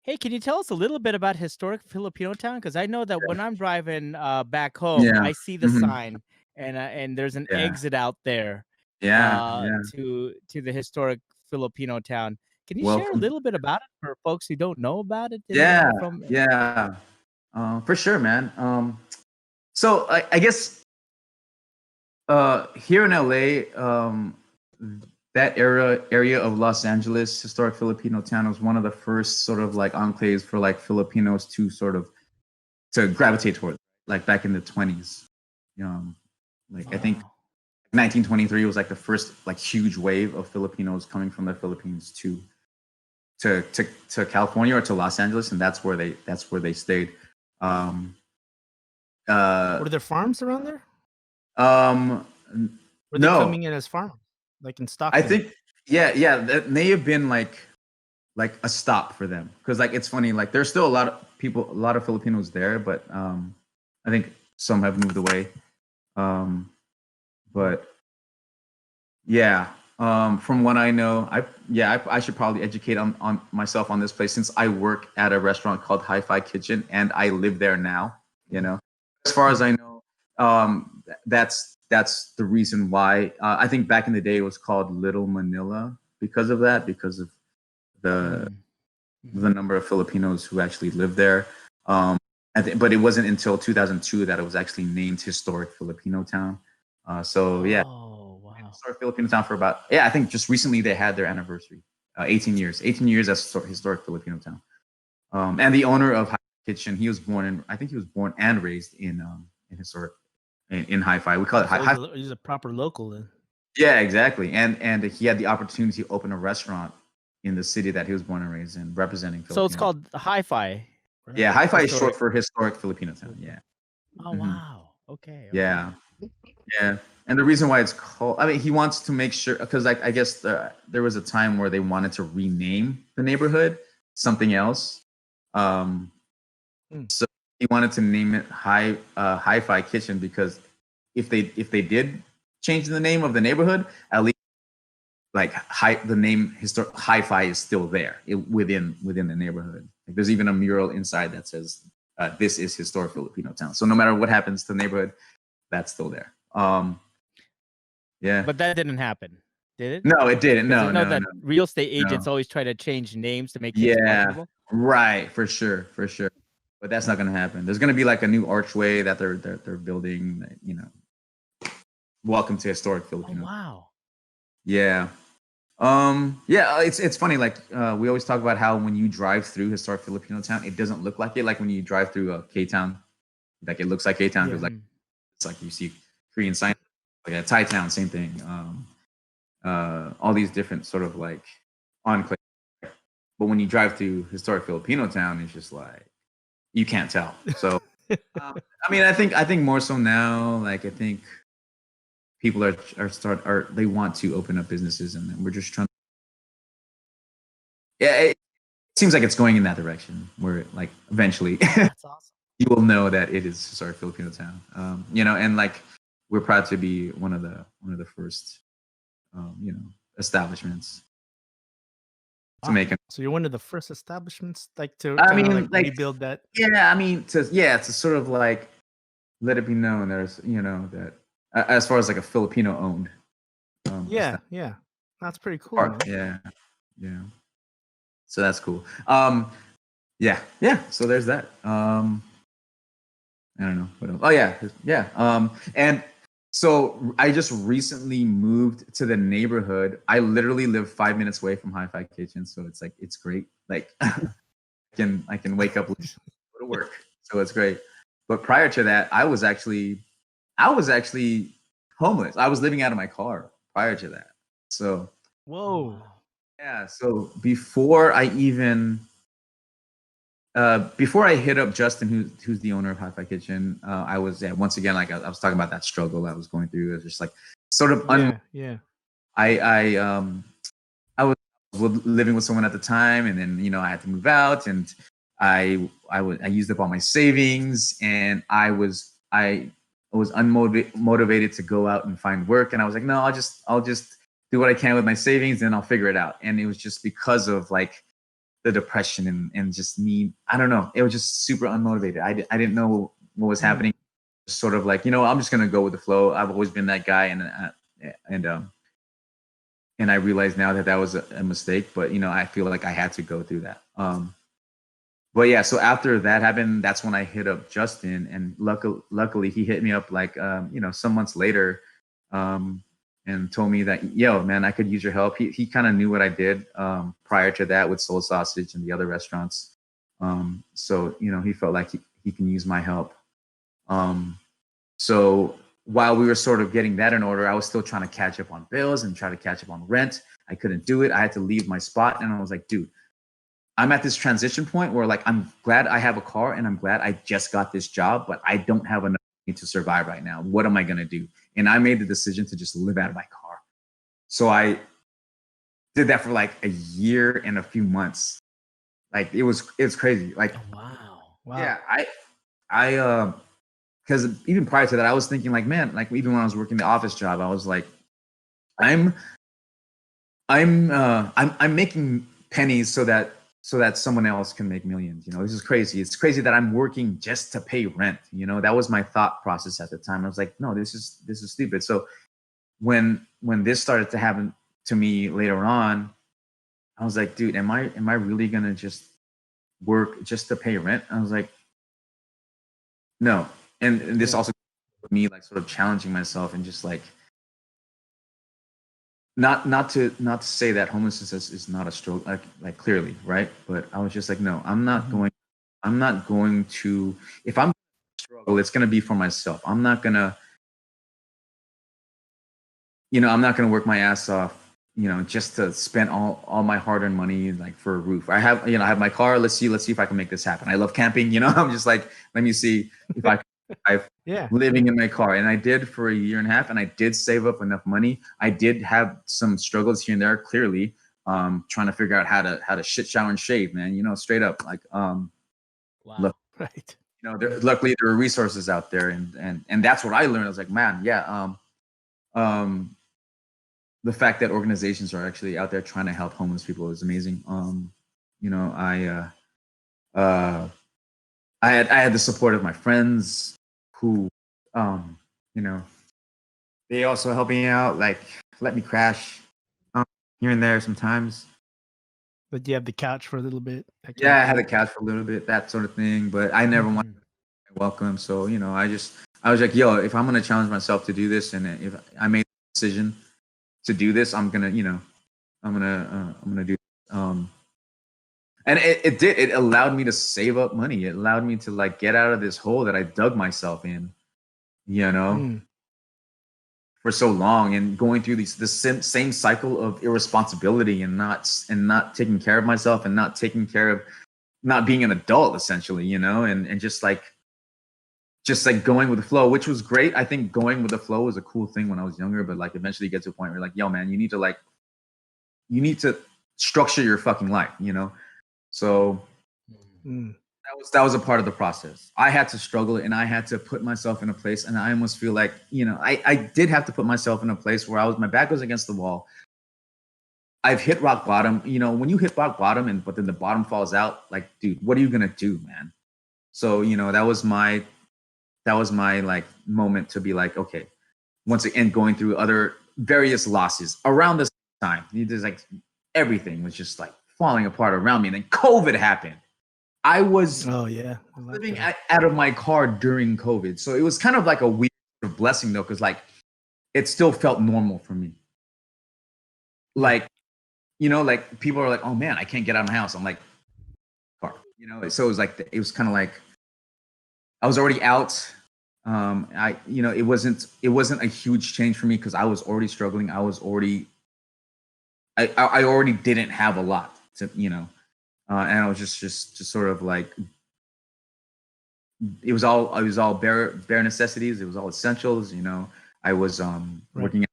Hey, can you tell us a little bit about historic Filipino town? Because I know that when I'm driving back home, Yeah. I see the Hmm. sign, and there's an Yeah. exit out there Yeah. Yeah. to the historic Filipino town. Can you Well, share a from little bit about it for folks who don't know about it? And yeah, from yeah, for sure, man. So I guess here in LA, that area of Los Angeles, historic Filipino town, was one of the first sort of like enclaves for like Filipinos to sort of to gravitate towards, like back in the 20s. Um, like I think Wow. 1923 was like the first like huge wave of Filipinos coming from the Philippines to California or to Los Angeles, and that's where they stayed. Um, uh, Were there farms around there? um, Were they no, coming in as farms, like in I Stockton? think yeah, that may have been like a stop for them because like it's funny, like there's still a lot of people, a lot of Filipinos there, but I think some have moved away. Um, but yeah, from what I know, I should probably educate on myself on this place since I work at a restaurant called Hi-Fi Kitchen and I live there now. You know, as far as I know, that's the reason why. I think back in the day it was called Little Manila because of that, because of the Mm. the Mhm. number of Filipinos who actually live there. Um, but it wasn't until 2002 that it was actually named Historic Filipino Town. So yeah, Oh, wow. Historic Filipino Town for about, I think just recently they had their anniversary. 18 years, 18 years as Historic Filipino Town. And the owner of Hi Kitchen, I think he was born and raised in historic in Hi-Fi. We call Oh, it so Hi. he's a proper local then. Yeah, exactly. And he had the opportunity to open a restaurant in the city that he was born and raised in, representing So it's Filipinos. called Hi-Fi, right? Yeah, Hi-Fi is short Historic for Historic Filipino Town. Filipino. Yeah. Oh, Hmm. wow. Okay, okay. Yeah. Yeah. And the reason why it's called, I mean, he wants to make sure, because like, I guess there was a time where they wanted to rename the neighborhood something else. Um, Mm. so he wanted to name it Hi-Fi Kitchen because if they did change the name of the neighborhood, at least like the name Hi-Fi is still there within the neighborhood. Like there's even a mural inside that says this is historic Filipino town. So no matter what happens to the neighborhood, that's still there. Yeah. But that didn't happen, did it? No, it didn't. Because I No, know no, that no, real estate agents no. always try to change names to make things Yeah, marketable. right, for sure, for sure. But that's not gonna happen. There's gonna be like a new archway that they're building. Welcome to historic Oh, Filipino. wow. Yeah. Yeah, it's funny. Like we always talk about how when you drive through historic Filipino town, it doesn't look like it. Like when you drive through K Town, like it looks like K Town Yeah. because like it's like you see Korean sign, like a Thai town, same thing. All these different sort of like enclaves. But when you drive through historic Filipino town, it's just like you can't tell. So I mean, I think more so now. Like I think people are they want to open up businesses, and we're just trying. Yeah, it seems like it's going in that direction. Where like eventually That's awesome. you will know that it is historic Filipino town. And like we're proud to be one of the first, establishments to Wow. make it. So you're one of the first establishments like to I kind of like mean, like, rebuild that. yeah, I mean, to sort of like let it be known there's, that as far as like a Filipino owned, Yeah, yeah. That's pretty cool, park. man. Yeah, yeah. So that's cool. Yeah, yeah. So there's that. I don't know what else. Oh yeah, yeah. And so I just recently moved to the neighborhood. I literally live 5 minutes away from Hi-Fi Kitchen, so it's like it's great. Like I can wake up, go to work, so it's great. But prior to that, I was actually homeless. I was living out of my car prior to that. So Oh, Whoa. wow. Yeah, so before I hit up Justin, who's the owner of Hi-Fi Kitchen, I was once again like I was talking about that struggle I was going through. It was just like sort of Yeah, yeah. I was living with someone at the time, and then I had to move out, and I used up all my savings, and I was unmotivated to go out and find work, and I was like, no, I'll just do what I can with my savings, and I'll figure it out. And it was just because of like the depression and just me. I don't know. It was just super unmotivated. I didn't know what was happening. Sort of like, I'm just gonna go with the flow. I've always been that guy, and I realize now that was a mistake. But I feel like I had to go through that. But yeah, so after that happened, that's when I hit up Justin, and luckily he hit me up like some months later, and told me that, yo, man, I could use your help. He kind of knew what I did prior to that with Soul Sausage and the other restaurants. So he felt like he can use my help. So while we were sort of getting that in order, I was still trying to catch up on bills and try to catch up on rent. I couldn't do it. I had to leave my spot, and I was like, dude, I'm at this transition point where like, I'm glad I have a car and I'm glad I just got this job, but I don't have enough money to survive right now. What am I going to do? And I made the decision to just live out of my car. So I did that for like a year and a few months. Like it was crazy. Like, wow. Yeah, I because even prior to that, I was thinking like, man, like even when I was working the office job, I was like, I'm making pennies so that someone else can make millions. This is crazy. It's crazy that I'm working just to pay rent. That was my thought process at the time. I was like, no, this is stupid. So when this started to happen to me later on, I was like, dude, am I really gonna just work just to pay rent? I was like, no. And this also me like sort of challenging myself and just like not to say that homelessness is not a struggle, like clearly, right? But I was just like, no, I'm not going to, if I'm struggle, it's gonna be for myself. I'm not gonna work my ass off, just to spend all my hard-earned money like for a roof. I have my car. Let's see if I can make this happen. I love camping, I'm just like, let me see if I can living in my car. And I did for a year and a half, and I did save up enough money. I did have some struggles here and there, clearly, trying to figure out how to shit, shower, and shave, man, straight up. Like, wow. Look, right. Luckily there are resources out there, and that's what I learned. I was like, man, yeah, the fact that organizations are actually out there trying to help homeless people is amazing. I had the support of my friends who, they also helped me out, like let me crash here and there sometimes. But you have the couch for a little bit. Yeah, I had the couch for a little bit, that sort of thing. But I never wanted to welcome. So I was like, yo, if I'm gonna challenge myself to do this, and if I made the decision to do this, I'm gonna do. And it allowed me to save up money. It allowed me to like get out of this hole that I dug myself in, for so long, and going through the same cycle of irresponsibility and not taking care of myself, and not being an adult, essentially, and just like going with the flow, which was great. I think going with the flow was a cool thing when I was younger, but like eventually you get to a point where you're like, yo, man, you need to structure your fucking life, So that was a part of the process. I had to struggle, and I had to put myself in a place, and I almost feel like, I did have to put myself in a place where my back was against the wall. I've hit rock bottom. When you hit rock bottom but then the bottom falls out, like, dude, what are you gonna do, man? So, that was my like moment to be like, okay, once again, going through other various losses around this time. There's like everything was just like falling apart around me. And then COVID happened. I was living out of my car during COVID. So it was kind of like a weird blessing though, because like it still felt normal for me. Like, like people are like, oh man, I can't get out of my house. I'm like, car, so it was like, it was kind of like I was already out. It wasn't a huge change for me because I was already struggling. I already didn't have a lot to, and I was just sort of like, it was all bare necessities. It was all essentials. I was working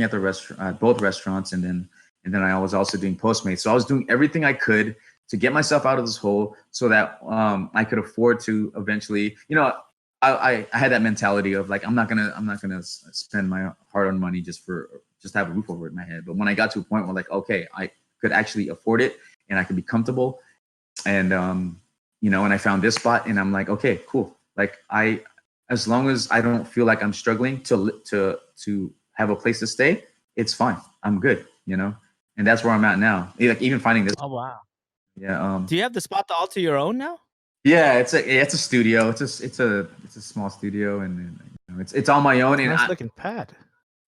at the restaurant, both restaurants, and then I was also doing Postmates. So I was doing everything I could to get myself out of this hole so that I could afford to eventually, I had that mentality of like, I'm not gonna spend my hard-earned money just to have a roof over my head. But when I got to a point where like, okay, I could actually afford it, and I could be comfortable. And you know, and I found this spot, and I'm like, okay, cool. Like as long as I don't feel like I'm struggling to have a place to stay, it's fine. I'm good, you know. And that's where I'm at now. Like even finding this. Oh wow. Yeah. Do you have the spot all to your own now? Yeah, it's a studio. It's a small studio, and you know, it's on my own. And Nice looking pad.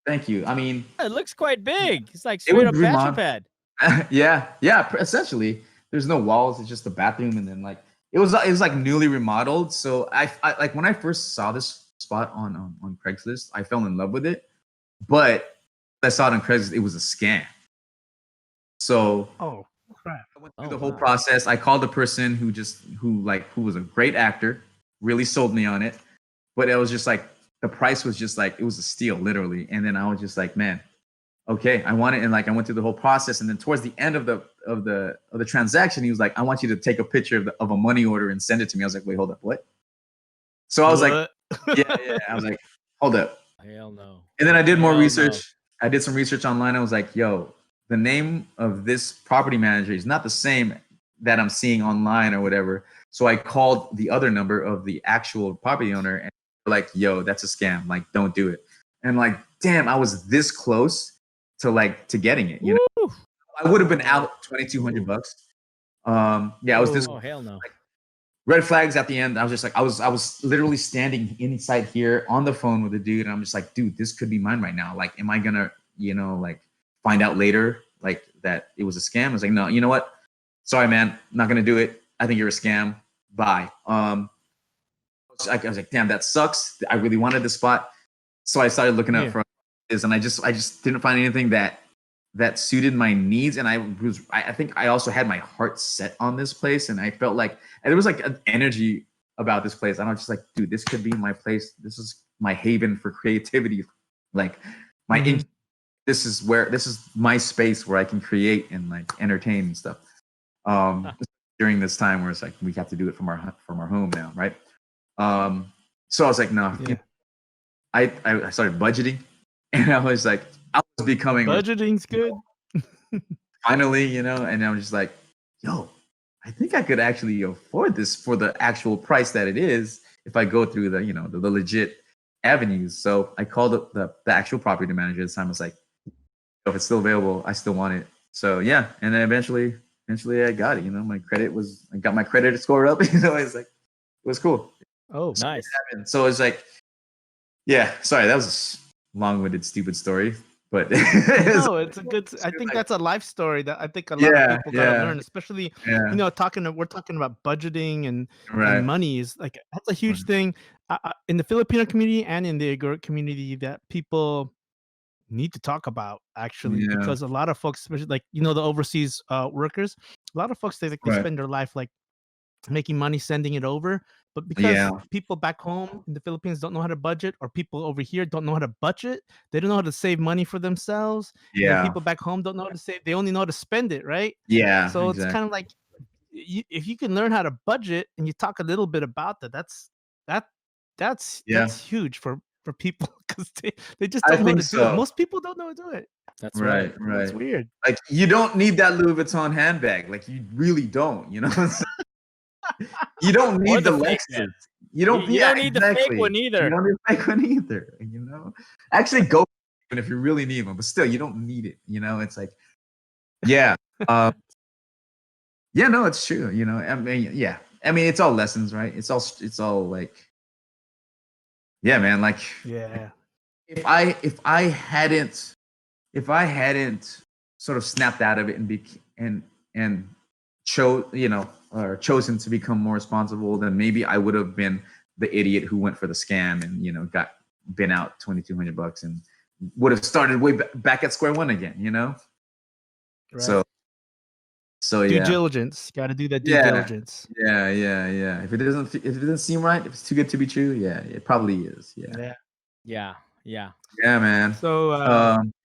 thank you. I mean, It looks quite big. It's like It straight was up bachelor remodeled. pad. yeah. Essentially, there's no walls. It's just a bathroom, and then like it was like newly remodeled. So I like when I first saw this spot on Craigslist, I fell in love with it. But I saw it on Craigslist, it was a scam. So Oh crap! I went through the whole process. I called the person who was a great actor, really sold me on it. But it was just like the price was just like it was a steal, literally. And then I was just like, man, okay, I want it. And like I went through the whole process. And then towards the end of the transaction, he was like, I want you to take a picture of a money order and send it to me. I was like, wait, hold up, what? So I was like, yeah. I was like, hold up. Hell no. And then I did more Hell no. research. I did some research online. I was like, yo, the name of this property manager is not the same that I'm seeing online or whatever. So I called the other number of the actual property owner and they're like, yo, that's a scam. Like, don't do it. And like, damn, I was this close to getting it. You know, Woo. I would have been out $2,200. Yeah, I was this Oh hell no. red flags at the end. I was just like, I was literally standing inside here on the phone with the dude, and I'm just like, dude, this could be mine right now. Like, am I gonna, you know, like find out later, like that it was a scam? I was like, no, you know what? Sorry, man, not gonna do it. I think you're a scam. Bye. I was like, damn, that sucks. I really wanted the spot, so I started looking up for this, and I just didn't find anything that suited my needs. And I think I also had my heart set on this place, and I felt like there was like an energy about this place. And I was just like, dude, this could be my place. This is my haven for creativity. Like this is my space where I can create and like entertain and stuff. During this time where it's like we have to do it from our home now, right? So I was like, no. Yeah. I started budgeting, and I was like, I was becoming Budgeting's good. finally, you know, and I was just like, yo, I think I could actually afford this for the actual price that it is if I go through the, you know, the legit avenues. So I called up the actual property manager this time. I was like, if it's still available, I still want it. So yeah, and then eventually I got it. You know, I got my credit score up. You know, it's like it was cool. Oh, Nice. So it's like, yeah. Sorry, that was a long-winded, stupid story. But no, it's a good. I think that's a life story that I think a lot of people gotta learn, especially you know, we're talking about budgeting and money is like that's a huge thing in the Filipino community and in the Igorot community that people need to talk about actually because a lot of folks, especially like you know the overseas workers, a lot of folks they spend their life like making money sending it over, but because people back home in the Philippines don't know how to budget, or people over here don't know how to budget, they don't know how to save money for themselves. And people back home don't know how to save, they only know how to spend it, right? So it's kind of like if you can learn how to budget and you talk a little bit about that, that's huge for people because they just don't know how to do it. Most people don't know how to do it. That's right. It's weird. Like you don't need that Louis Vuitton handbag. Like you really don't, you know. You don't need the Lexus. You don't need the fake one either. You don't need the fake one either. You know, actually, go even if you really need one, but still, you don't need it. You know, it's like, yeah, no, it's true. You know, I mean, it's all lessons, right? It's all like, yeah, man. Like, if I hadn't sort of snapped out of it and chosen to become more responsible, then maybe I would have been the idiot who went for the scam and, you know, been out $2,200 and would have started way back at square one again, you know? Right. So due diligence. Got to do that due diligence. Yeah. If it doesn't seem right, if it's too good to be true, it probably is. Yeah, man. So